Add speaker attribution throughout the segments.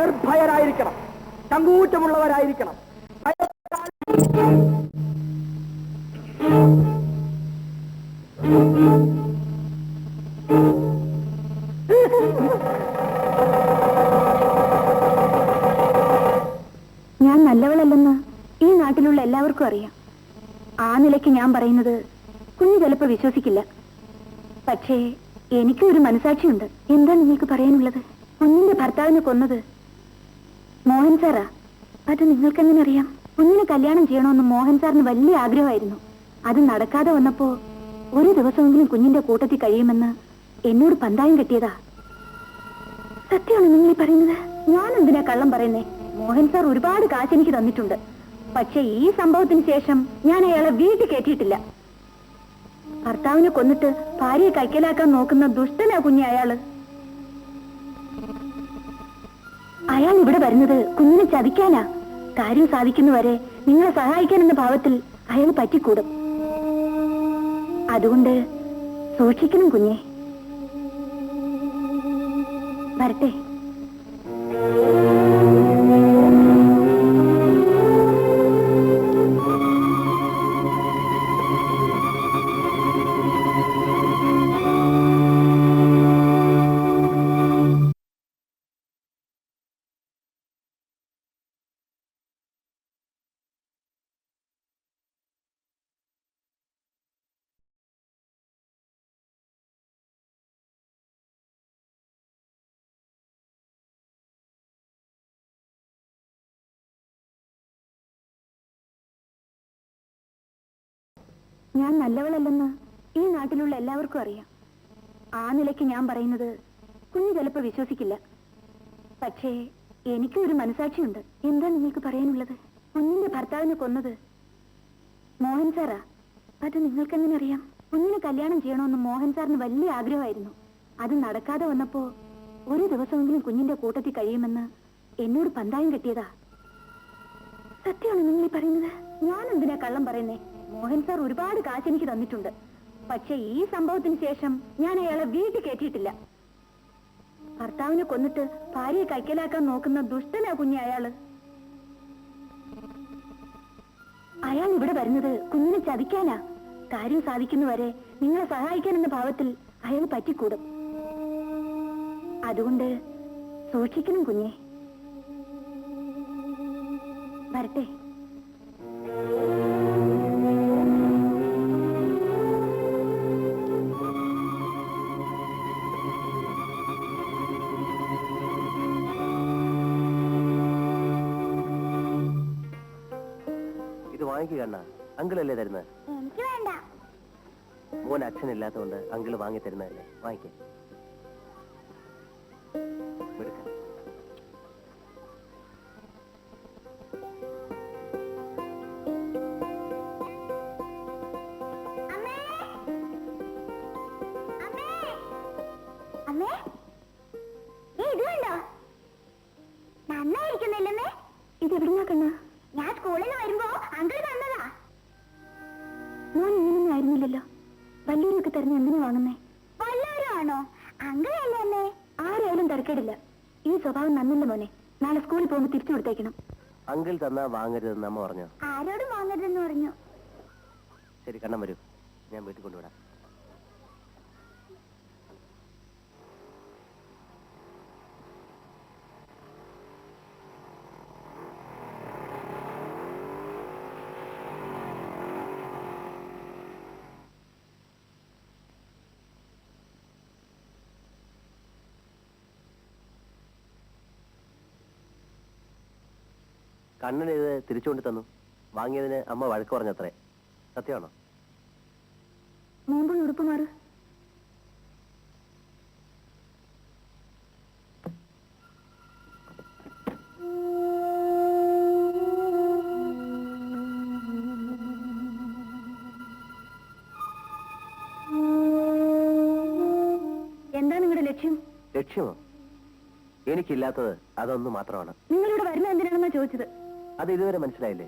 Speaker 1: നിർഭയരായിരിക്കണം, ചങ്കൂറ്റമുള്ളവരായിരിക്കണം.
Speaker 2: ഞാൻ നല്ലവളല്ലെന്ന് ഈ നാട്ടിലുള്ള എല്ലാവർക്കും അറിയാം. ആ നിലയ്ക്ക് ഞാൻ പറയുന്നത് കുഞ്ഞു ചിലപ്പോൾ വിശ്വസിക്കില്ല. പക്ഷേ എനിക്കും ഒരു മനസാക്ഷിയുണ്ട്. എന്താ നിങ്ങൾക്ക് പറയാനുള്ളത്? കുഞ്ഞിന്റെ ഭർത്താവിനെ കൊന്നത് മോഹൻ സാറാ. അത് നിങ്ങൾക്കെങ്ങനെ അറിയാം? കുഞ്ഞിനെ കല്യാണം ചെയ്യണമെന്ന് മോഹൻ സാറിന് വലിയ ആഗ്രഹമായിരുന്നു. അത് നടക്കാതെ വന്നപ്പോ ഒരു ദിവസമെങ്കിലും കുഞ്ഞിന്റെ കൂട്ടത്തിൽ കഴിയുമെന്ന് എന്നോട് പന്തായം കെട്ടിയതാ. സത്യമാണ് നിങ്ങൾ പറയുന്നത്? ഞാൻ എന്തിനാ കള്ളം പറയുന്നേ? മോഹൻ സാർ ഒരുപാട് കാശ് എനിക്ക് തന്നിട്ടുണ്ട്. പക്ഷെ ഈ സംഭവത്തിന് ശേഷം ഞാൻ അയാളെ വീട്ടിൽ കയറ്റിയിട്ടില്ല. ഭർത്താവിനെ കൊന്നിട്ട് ഭാര്യയെ കൈക്കലാക്കാൻ നോക്കുന്ന ദുഷ്ടനാ കുഞ്ഞി അയാള്. അയാൾ ഇവിടെ വരുന്നത് കുഞ്ഞിനെ ചതിക്കാനാ. കാര്യം സാധിക്കുന്നവരെ നിങ്ങളെ സഹായിക്കാനെന്ന ഭാവത്തിൽ അയാൾ പറ്റിക്കൂടും. അതുകൊണ്ട് സൂക്ഷിക്കണം കുഞ്ഞെ. വരട്ടെ. ഞാൻ നല്ലവളല്ലെന്ന് ഈ നാട്ടിലുള്ള എല്ലാവർക്കും അറിയാം. ആ നിലയ്ക്ക് ഞാൻ പറയുന്നത് കുഞ്ഞു ചിലപ്പോൾ വിശ്വസിക്കില്ല. പക്ഷേ എനിക്കും ഒരു മനസാക്ഷിയുണ്ട്. എന്താ നിങ്ങൾക്ക് പറയാനുള്ളത്? കുഞ്ഞിന്റെ ഭർത്താവിനെ കൊന്നത് മോഹൻ സാറാ. അത് നിങ്ങൾക്കെങ്ങനെ അറിയാം? കുഞ്ഞിനെ കല്യാണം ചെയ്യണമെന്ന് മോഹൻ സാറിന് വലിയ ആഗ്രഹമായിരുന്നു. അത് നടക്കാതെ വന്നപ്പോ ഒരു ദിവസമെങ്കിലും കുഞ്ഞിന്റെ കൂട്ടത്തിൽ കഴിയുമെന്ന് എന്നോട് പന്തായം കെട്ടിയതാ. സത്യമാണ് നിങ്ങൾ പറയുന്നത്? ഞാൻ എന്തിനാ കള്ളം പറയുന്നേ? മോഹൻ സാർ ഒരുപാട് കാശ് എനിക്ക് തന്നിട്ടുണ്ട്. പക്ഷെ ഈ സംഭവത്തിന് ശേഷം ഞാൻ അയാളെ വീട്ടിൽ കയറ്റിയിട്ടില്ല. ഭർത്താവിനെ കൊന്നിട്ട് ഭാര്യയെ കൈക്കലാക്കാൻ നോക്കുന്ന ദുഷ്ടനാ കുഞ്ഞി അയാള്. അയാൾ ഇവിടെ വരുന്നത് കുഞ്ഞിനെ ചതിക്കാനാ. കാര്യം സാധിക്കുന്നവരെ നിങ്ങളെ സഹായിക്കാനെന്ന ഭാവത്തിൽ അയാൾ പറ്റിക്കൂടും. അതുകൊണ്ട് സൂക്ഷിക്കണം കുഞ്ഞെ. വരട്ടെ.
Speaker 3: അങ്കിളല്ലേ തരുന്നത്?
Speaker 2: എനിക്ക് വേണ്ട.
Speaker 3: മോൻ അച്ഛനില്ലാത്തതുകൊണ്ട് അങ്കിള് വാങ്ങി തരുന്നതല്ലേ, വാങ്ങിക്കേ.
Speaker 2: ഇത് എവിടുന്നാ കണ്ണ? ഞാൻ സ്കൂളിൽ വരുമ്പോ അങ്കിൾ തന്നതാ. മോൻ ഇങ്ങനൊന്നും ആയിരുന്നില്ലല്ലോ. വല്ലൂരൊക്കെ തരുന്ന എന്തിനാ വാങ്ങുന്നേ? വല്ലൂരാണോ? അങ്കിൾ അല്ലേ അമ്മേ? ആരായാലും തിരക്കേടില്ല. ഈ സ്വഭാവം നന്നില്ല മോനെ. നാളെ സ്കൂളിൽ പോകുമ്പോ തിരിച്ചു കൊടുത്തേക്കണം.
Speaker 3: അങ്കിൾ തന്നാ വാങ്ങരുതെന്ന് അമ്മ പറഞ്ഞു.
Speaker 2: ആരോടും വാങ്ങരുതെന്ന് പറഞ്ഞു.
Speaker 3: ശരി, കണ്ണം വരൂ, ഞാൻ വീട്ടിൽ കൊണ്ടുവിടാം. കണ്ണന് ഇത് തിരിച്ചുകൊണ്ട് തന്നു. വാങ്ങിയതിന് അമ്മ വഴക്ക് പറഞ്ഞത്രേ. സത്യമാണോ?
Speaker 2: മുമ്പ് ഉടുപ്പ് മാറ്. എന്താ നിങ്ങളുടെ ലക്ഷ്യം?
Speaker 3: ലക്ഷ്യമോ? എനിക്കില്ലാത്തത് അതൊന്നു മാത്രമാണ്.
Speaker 2: നിങ്ങളിവിടെ വരുന്നത് എന്തിനാണെന്നാ ചോദിച്ചത്.
Speaker 3: അത് ഇതുവരെ മനസ്സിലായില്ലേ?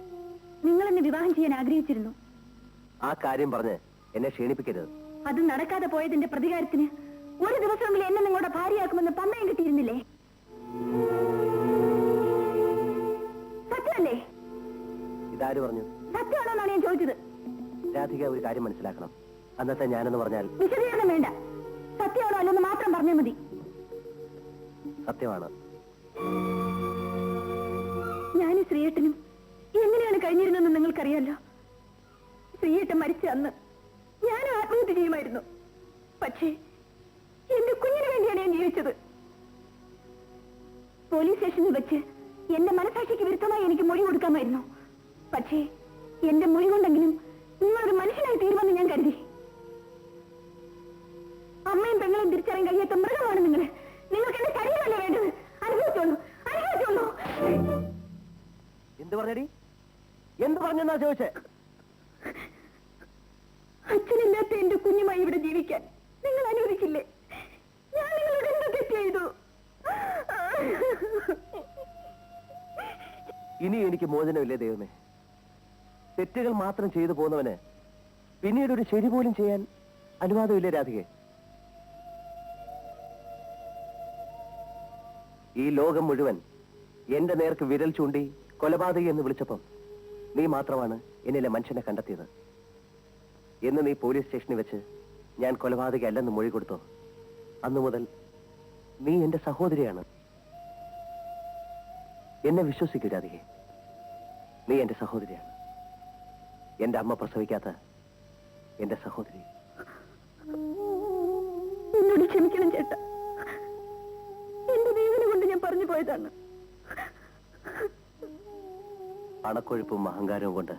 Speaker 2: നിങ്ങൾ എന്നെ വിവാഹം ചെയ്യാൻ ആഗ്രഹിച്ചിരുന്നു.
Speaker 3: ആ കാര്യം പറഞ്ഞ് എന്നെ ക്ഷീണിപ്പിക്കരുത്.
Speaker 2: അത് നടക്കാതെ പോയതിന്റെ പ്രതികാരത്തിന് ഒരു ദിവസമെങ്കിലും എന്നെ നിങ്ങളുടെ ഭാര്യയാക്കുമെന്ന് പന്നയം കിട്ടിയിരുന്നില്ലേ?
Speaker 3: ആര് പറഞ്ഞു?
Speaker 2: സത്യമാണോന്നാണ് ഞാൻ ചോദിച്ചത്.
Speaker 3: രാധിക ഒരു കാര്യം മനസ്സിലാക്കണം. അന്നത്തെ ഞാനെന്ന് പറഞ്ഞാൽ
Speaker 2: വിശദീകരണം വേണ്ട. സത്യമാണോ അല്ലെന്ന് മാത്രം പറഞ്ഞാൽ മതി.
Speaker 3: സത്യമാണ്.
Speaker 2: ഞാനും ശ്രീയേട്ടനും എങ്ങനെയാണ് കഴിഞ്ഞിരുന്നെന്ന് നിങ്ങൾക്കറിയാലോ. ശ്രീയേട്ടൻ മരിച്ച അന്ന് ഞാൻ ആത്മഹത്യ ചെയ്യുമായിരുന്നു. പക്ഷേ എന്റെ കുഞ്ഞിന് വേണ്ടിയാണ് ഞാൻ ജീവിച്ചത്. പോലീസ് സ്റ്റേഷനിൽ വെച്ച് എന്റെ മനസാക്ഷിക്ക് വിരുദ്ധമായി എനിക്ക് മൊഴി കൊടുക്കാമായിരുന്നു. പക്ഷേ എന്റെ മൊഴി കൊണ്ടെങ്കിലും നിങ്ങളൊരു മനുഷ്യനായി തീരുമെന്ന് ഞാൻ കരുതി. അമ്മയും പെങ്ങളും തിരിച്ചറിയാൻ കഴിയാത്ത മൃഗമാണ് നിങ്ങൾ. നിങ്ങൾക്ക് എന്റെ ശരീരമല്ലേ വേണ്ടത്? അനുഭവിച്ചോളൂ, അനുഭവിച്ചോളൂ.
Speaker 3: എന്ത് പറഞ്ഞടി? എന്ത് പറഞ്ഞെന്നാ ചോദിച്ചേ?
Speaker 2: അച്ഛനില്ലാത്ത എന്റെ കുഞ്ഞുമായി ഇവിടെ ജീവിക്കാൻ നിങ്ങൾ അനുവദിക്കില്ലേ? ഞാൻ നിങ്ങളോട് എന്ത് തെറ്റ് ചെയ്തു?
Speaker 3: ഇനി എനിക്ക് മോചനമില്ലേ ദൈവമേ. തെറ്റുകൾ മാത്രം ചെയ്തു പോകുന്നവന് പിന്നീട് ഒരു ശരി പോലും ചെയ്യാൻ അനുവാദമില്ലേ രാധികെ? ഈ ലോകം മുഴുവൻ എന്റെ നേർക്ക് വിരൽ ചൂണ്ടി കൊലപാതകി എന്ന് വിളിച്ചപ്പം നീ മാത്രമാണ് എന്നിലെ മനുഷ്യനെ കണ്ടെത്തിയത്. എന്ന് നീ പോലീസ് സ്റ്റേഷനിൽ വെച്ച് ഞാൻ കൊലപാതകി അല്ലെന്ന് മൊഴി കൊടുത്തോ, അന്നു മുതൽ നീ എന്റെ സഹോദരിയാണ്. എന്നെ വിശ്വസിക്കൂ രാധികെ, നീ എന്റെ സഹോദരിയാണ്. എന്റെ അമ്മ പ്രസവിക്കാത്ത എന്റെ സഹോദരി.
Speaker 2: എന്നോട് ക്ഷമിക്കണം ചേട്ടാ. എന്റെ ദൈവനെ കൊണ്ട് ഞാൻ പറഞ്ഞു പോയതാണ്.
Speaker 3: അണക്കൊഴുപ്പും അഹങ്കാരവും കൊണ്ട്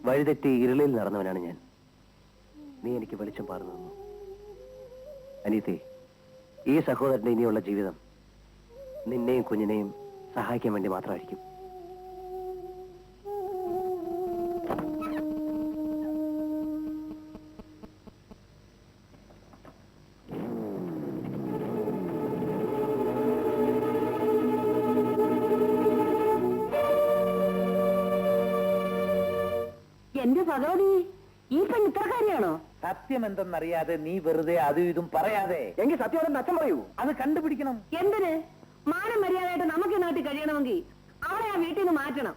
Speaker 3: വഴിതെറ്റി ഇരുളിൽ നടന്നവനാണ് ഞാൻ. നീ എനിക്ക് വെളിച്ചം പാർന്നു തന്നു. അനീതേ, ഈ സഹോദരന്റെ ഇനിയുള്ള ജീവിതം നിന്നെയും കുഞ്ഞിനെയും സഹായിക്കാൻ വേണ്ടി മാത്രമായിരിക്കും.
Speaker 2: എന്റെ ഭഗവതി, ഈ പെൺ ഇത്രക്കാരിയാണോ?
Speaker 4: സത്യം എന്തെന്നറിയാതെ നീ വെറുതെ അതും ഇതും പറയാതെ.
Speaker 1: എങ്കിൽ സത്യമാണെന്ന് അച്ഛൻ പറയൂ.
Speaker 4: അത് കണ്ടുപിടിക്കണം.
Speaker 2: എന്തിന്? മാനം മര്യാദയായിട്ട് നമുക്ക് ഈ നാട്ടിൽ കഴിയണമെങ്കിൽ അവളെ ആ വീട്ടിൽ നിന്ന് മാറ്റണം.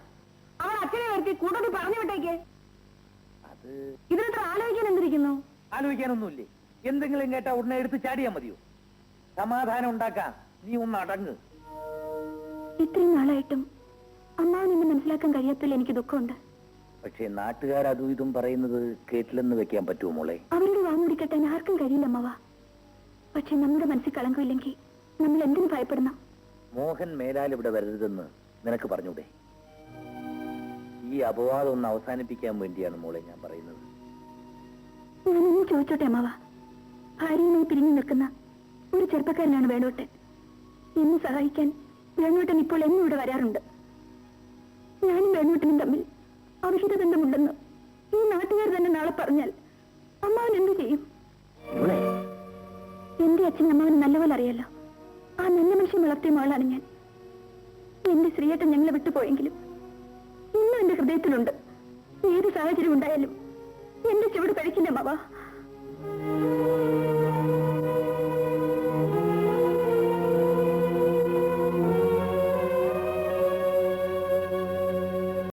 Speaker 2: അവൾ അച്ഛനെ വരുത്തി കൂട്ടത്തിൽ പറഞ്ഞു വിട്ടേക്ക്.
Speaker 4: അത്
Speaker 2: ഇതിനത്ര ആലോചിക്കാൻ എന്തിരിക്കുന്നു?
Speaker 4: ആലോചിക്കാനൊന്നുമില്ലേ? എന്തെങ്കിലും കേട്ടാ ഉടനെ എടുത്ത് ചാടിയാ മതിയോ? സമാധാനം ഉണ്ടാക്കാൻ നീ ഒന്ന് അടങ്ങ്.
Speaker 2: ഇത്രയും നാളായിട്ടും അമ്മാവൻ എന്നെ മനസ്സിലാക്കാൻ കഴിയാത്തതിൽ എനിക്ക് ദുഃഖമുണ്ട്.
Speaker 4: പക്ഷേ നാട്ടുകാർ അതും ഇതും പറയുന്നത് കേട്ടില്ലെന്ന് വെക്കാൻ പറ്റുമോ മോളെ?
Speaker 2: അവരുടെ വാമുടി കെട്ടാൻ ആർക്കും കഴിയില്ല അമ്മവ. പക്ഷെ നമ്മുടെ മനസ്സിൽ കളങ്കമില്ലെങ്കിൽ നമ്മൾ എന്തിനു ഭയപ്പെടണം?
Speaker 4: മോഹൻ മേലാൽ ഇവിടെ വരരുതെന്ന് നിനക്ക് പറഞ്ഞൂടെ? ഈ അപവാദം ഒന്ന് അവസാനിപ്പിക്കാൻ വേണ്ടിയാണ് മോളെ ഞാൻ പറയുന്നത്.
Speaker 2: ഞാനൊന്നും ചോദിച്ചോട്ടെ അമ്മവ. ഭാര്യയുമായി പിരിഞ്ഞു നിൽക്കുന്ന ഒരു ചെറുപ്പക്കാരനാണ് വേണോട്ടൻ. എന്നെ സഹായിക്കാൻ വേണോട്ടൻ ഇപ്പോൾ എന്നും ഇവിടെ വരാറുണ്ട്. ഞാനും വേണോട്ടനും തമ്മിൽ അവിഹിത ബന്ധമുണ്ടെന്ന് ഈ നാട്ടുകാർ തന്നെ നാളെ പറഞ്ഞാൽ അമ്മാവൻ എന്ത് ചെയ്യും? എന്റെ അച്ഛൻ അമ്മാവന് നല്ലപോലെ അറിയാലോ. ആ നല്ല മനുഷ്യൻ വളർത്തിയ മകളാണ് ഞാൻ. എന്റെ ശ്രീയേട്ടൻ ഞങ്ങളെ വിട്ടുപോയെങ്കിലും ഇന്നും എന്റെ ഹൃദയത്തിലുണ്ട്. ഏത് സാഹചര്യം ഉണ്ടായാലും എന്റെ ചുവട് കഴിക്കില്ല അമ്മാവ.